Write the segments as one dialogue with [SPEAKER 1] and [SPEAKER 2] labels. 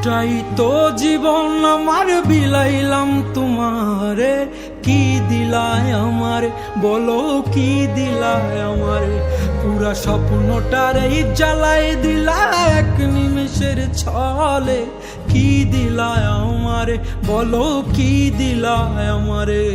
[SPEAKER 1] একটাই তো জীবন আমার বিলাইলাম তোমারে, কি দিলায় আমার বলো কি দিলায় আমার, পুরা স্বপ্নটারে জ্বালাই দিলা এক নিমেষের ছলে, কি দিলায় আমার বলো কি দিলায় আমারে।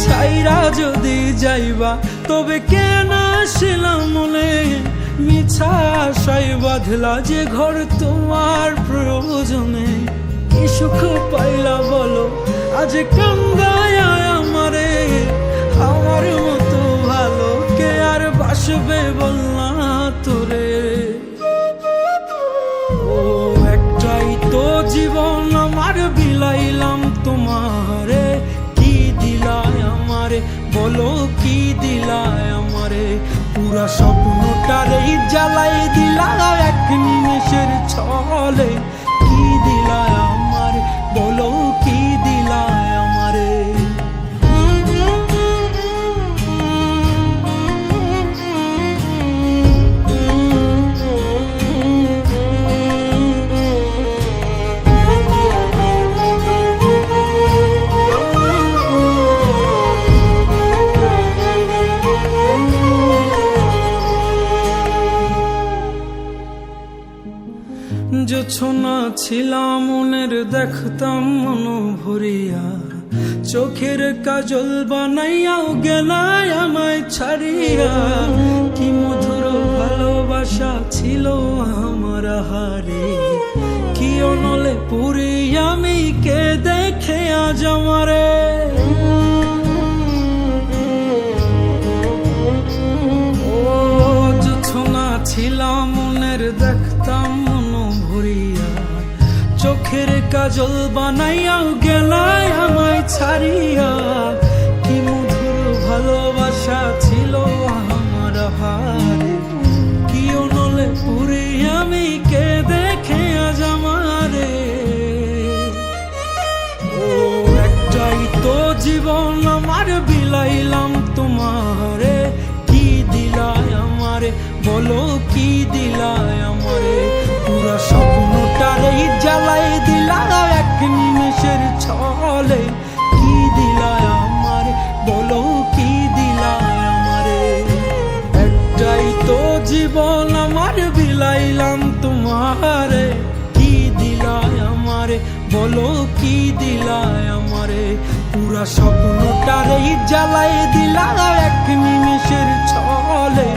[SPEAKER 1] ছাইরা যদি যাইবা তবে কেন আসিলাম মনে, মিছা আশায় বাঁধলা যে ঘর তোমার প্রয়োজনে, কি সুখ পাইলা বলো আজ কান্দায় আমারে, আমার মতো ভালো কে আর বাসবে বলনা তোরে। ও একটাই তো জীবন আমার বিলাইলাম তোমারে, কি দিলায় আমারে বলো কি দিলায় আমারে, পুরা স্বপ্নটারে জ্বালাই দিলা এক নিমেষের ছলে, কি দিলায় আমারে বলো কি দিলায় আমারে। জোছনা ছিলাম মনের দেখতাম মন ভরিয়া, চোখের কাজল বানাইয়াও গেলায় আমায় ছাড়িয়া, কি মধুর ভালোবাসা ছিল আমার হারে, কি অনলে পুরি আমি কে দেখে আজ আমারে। ও জোছনা ছিলাম মনের দেখতাম মন ভরিয়া, চোখের কাজল বানাইয়াও গেলায় আমায় ছাড়িয়া, কি মধুর ভালোবাসা ছিল আমার হারে, কি অনলে পুরি আমি কে দেখে আজ আমারে। ও একটাই তো জীবন আমার বিলাইলাম তোমারে, কি দিলায় আমারে বলো কি দিলায় আমারে, পুরা স্বপ্নটারে জ্বালাই দিলা এক নিমেষের ছলে, কি দিলায় আমারে বলো কি দিলায় আমারে। একটাই তো জীবন আমার বিলাইলাম তোমারে, কি দিলায় আমারে বলো কি দিলায় আমারে, পুরা স্বপ্নটারে জ্বালাই দিলা এক নিমেষের ছলে,